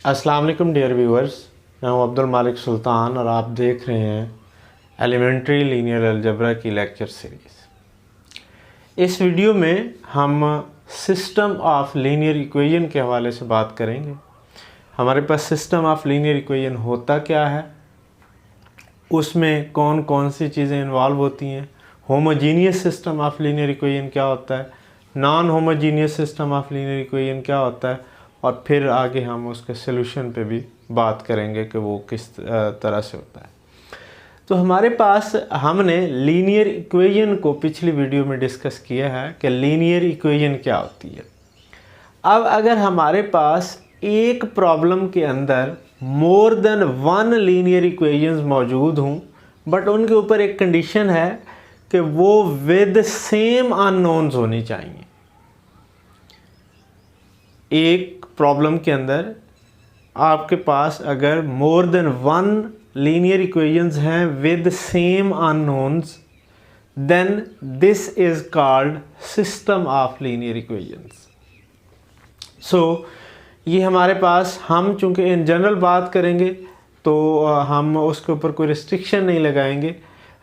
अस्सलाम वालेकुम dear viewers, मैं हूं अब्दुल मालिक सुल्तान और आप देख रहे हैं एलिमेंट्री लीनियर अलजेब्रा की लेक्चर सीरीज़। इस वीडियो में हम सिस्टम ऑफ लीनियर इक्वेशन के हवाले से बात करेंगे। हमारे पास सिस्टम ऑफ लीनियर इक्वेशन होता क्या है, उसमें कौन कौन सी चीज़ें इन्वॉल्व होती हैं, homogeneous system of linear equation क्या होता है, non homogeneous system of linear equation क्या होता है, और फिर आगे हम उसके सलूशन पे भी बात करेंगे कि वो किस तरह से होता है। तो हमारे पास हमने लीनियर इक्वेशन को पिछली वीडियो में डिस्कस किया है कि लीनियर इक्वेशन क्या होती है। अब अगर हमारे पास एक प्रॉब्लम के अंदर मोर देन वन लीनियर इक्वेशंस मौजूद हों, बट उनके ऊपर एक कंडीशन है कि वो विद सेम अननोन्स होनी चाहिए। एक प्रॉब्लम के अंदर आपके पास अगर more than one linear equations हैं with same unknowns, then this is called system of linear equations. So ये हमारे पास, हम चूंकि इन जनरल बात करेंगे तो हम उसके ऊपर कोई रिस्ट्रिक्शन नहीं लगाएंगे।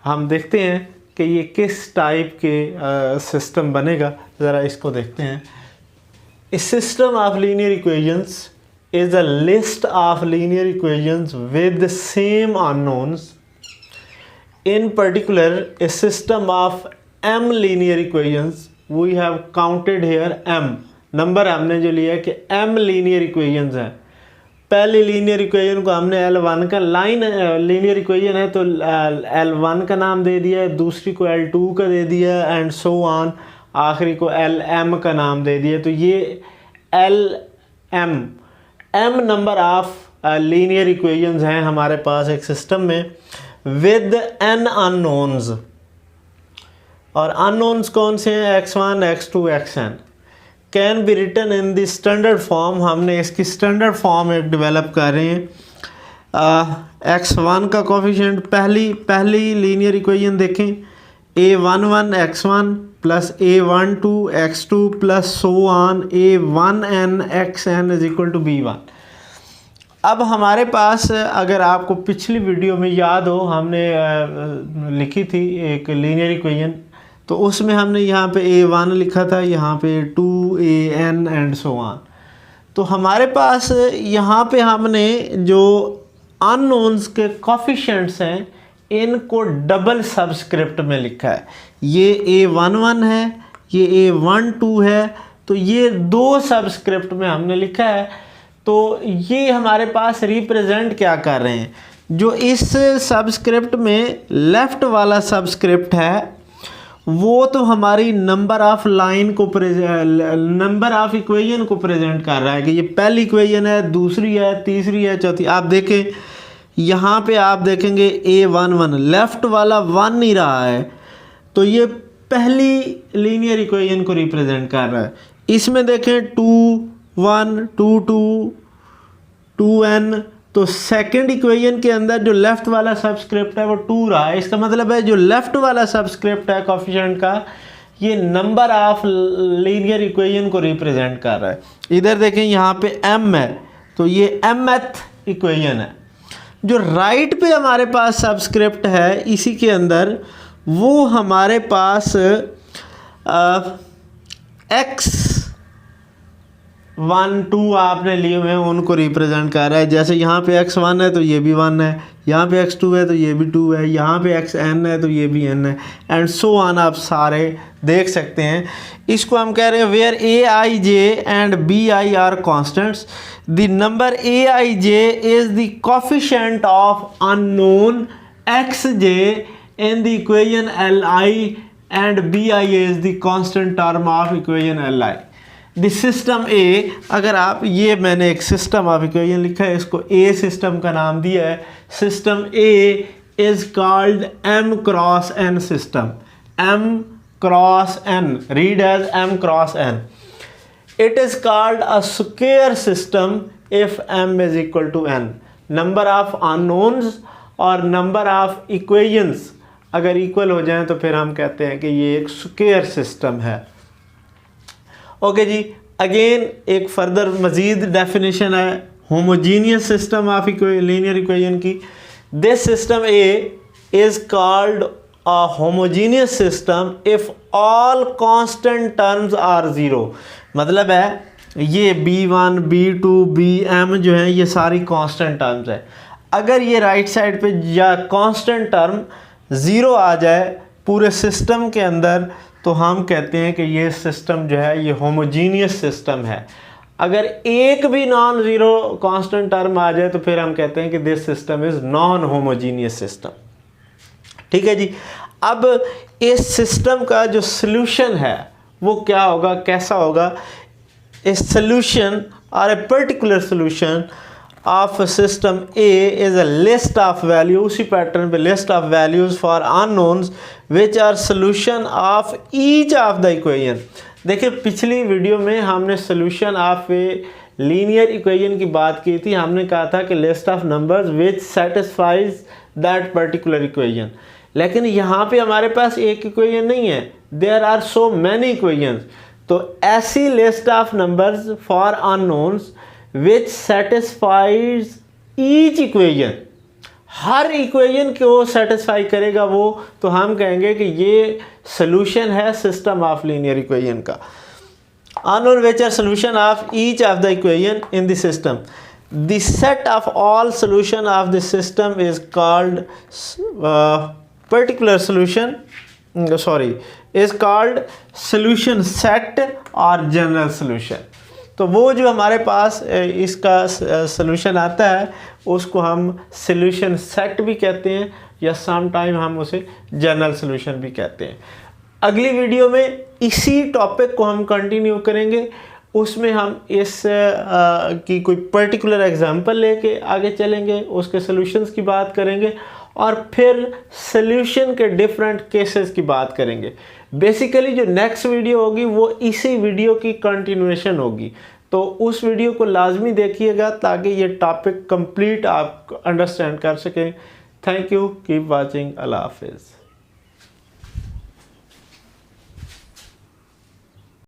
हम देखते हैं कि ये किस टाइप के सिस्टम बनेगा, ज़रा इसको देखते हैं। A system of linear equations is a list of linear equations with the same unknowns. In particular, a system of m linear equations, we have counted here m. Number हमने जो लिया है कि m linear equations हैं। पहली linear equation को हमने L1 का लाइन लीनियर इक्वेशन है तो L1 का नाम दे दिया, दूसरी को L2 का दे दिया, एंड सो ऑन, आखिरी को LM का नाम दे दिया। तो ये LM m number of linear equations हैं हमारे पास एक सिस्टम में विद n अननोन्स। और अननोन्स कौन से हैं? x1, x2, xn can be written in the standard form. हमने इसकी स्टैंडर्ड फॉर्म एक डेवलप कर रहे हैं। x1 का कोफिशिएंट, पहली लीनियर इक्वेशन देखें, a11 x1 plus a12 x2 plus so on a1n xn is equal to b1। अब हमारे पास, अगर आपको पिछली वीडियो में याद हो, हमने लिखी थी एक लीनियर इक्वेशन, तो उसमें हमने यहाँ पे a1 लिखा था, यहाँ पे 2an एंड सो ऑन। तो हमारे पास यहाँ पे हमने जो अननोन्स के कोफिशिएंट्स हैं इनको डबल सबस्क्रिप्ट में लिखा है। ये a11 है, ये a12 है, तो ये दो सबस्क्रिप्ट में हमने लिखा है। तो ये हमारे पास रिप्रेजेंट क्या कर रहे हैं? जो इस सबस्क्रिप्ट में लेफ्ट वाला सबस्क्रिप्ट है वो तो हमारी नंबर ऑफ लाइन को नंबर ऑफ इक्वेशन को प्रेजेंट कर रहा है कि ये पहली इक्वेशन है, दूसरी है, तीसरी है, चौथी। आप देखें यहाँ पे, आप देखेंगे a11 लेफ्ट वाला 1 नहीं रहा है, तो ये पहली लीनियर इक्वेशन को रिप्रेजेंट कर रहा है। इसमें देखें 2 1 2 2 2n, तो सेकंड इक्वेशन के अंदर जो लेफ्ट वाला सबस्क्रिप्ट है वो 2 रहा है। इसका मतलब है जो लेफ्ट वाला सबस्क्रिप्ट है कोफिशिएंट का, ये नंबर ऑफ लीनियर इक्वेशन को रिप्रेजेंट कर रहा है। इधर देखें यहाँ पे m है, तो ये mth इक्वेशन है। जो राइट पे हमारे पास सबस्क्रिप्ट है इसी के अंदर, वो हमारे पास x1 2 आपने लिए हुए हैं, उनको रिप्रेजेंट कर रहा है। जैसे यहाँ पे x1 है तो ये भी 1 है, यहाँ पे x2 है तो ये भी 2 है, यहाँ पे xn है तो ये भी n है, एंड सो ऑन। आप सारे देख सकते हैं। इसको हम कह रहे हैं where aij and bi are constants, the number aij is the coefficient of unknown xj in the equation li and bi is the constant term of equation li। The system A, अगर आप, ये मैंने एक system of equation लिखा है, इसको ए system का नाम दिया है। System A is called m cross n system, m cross n, read as m cross n। It is called a square system if m is equal to n। Number of unknowns और number of equations अगर equal हो जाएं तो फिर हम कहते हैं कि ये एक स्क्वायर सिस्टम है। ओके जी, अगेन एक फर्दर मज़ीद डेफिनेशन है homogeneous system of linear equation की, this system A is called a homogeneous system if all constant terms are zero. मतलब है ये b1 b2 bm जो है ये सारी कांस्टेंट टर्म्स है। अगर ये राइट साइड पे या कांस्टेंट टर्म ज़ीरो आ जाए पूरे सिस्टम के अंदर तो हम कहते हैं कि ये सिस्टम जो है ये होमोजीनियस सिस्टम है। अगर एक भी नॉन ज़ीरो कांस्टेंट टर्म आ जाए तो फिर हम कहते हैं कि this system is non homogeneous system. ठीक है जी। अब इस सिस्टम का जो सॉल्यूशन है वो क्या होगा, कैसा होगा? A solution or a particular solution of a system A is a list of value, उसी पैटर्न पे list of values for unknowns which are solution of each of the equation। देखिए पिछली वीडियो में हमने solution of a linear equation की बात की थी। हमने कहा था कि list of numbers which satisfies that particular equation। लेकिन यहाँ पे हमारे पास एक इक्वेशन नहीं है, there are so many equations। तो ऐसी list of numbers for unknowns which satisfies each equation, हर इक्वेशन को सेटिस्फाई करेगा वो, तो हम कहेंगे कि ये सोल्यूशन है सिस्टम ऑफ लीनियर इक्वेशन का। Unknown which are solution of each of the equation in the system, the set of all solution of the system is called particular solution is called solution set और general solution. तो वो जो हमारे पास इसका solution आता है उसको हम सोल्यूशन सेट भी कहते हैं या सम टाइम हम उसे जनरल सोल्यूशन भी कहते हैं। अगली वीडियो में इसी टॉपिक को हम कंटिन्यू करेंगे, उसमें हम इस की कोई पर्टिकुलर एग्जांपल लेके आगे चलेंगे, उसके सॉल्यूशंस की बात करेंगे और फिर सॉल्यूशन के डिफरेंट केसेस की बात करेंगे। बेसिकली जो नेक्स्ट वीडियो होगी वो इसी वीडियो की कंटिन्यूएशन होगी, तो उस वीडियो को लाजमी देखिएगा ताकि ये टॉपिक कंप्लीट आप अंडरस्टैंड कर सकें। थैंक यू, कीप वाचिंग, अल्लाह हाफिज़।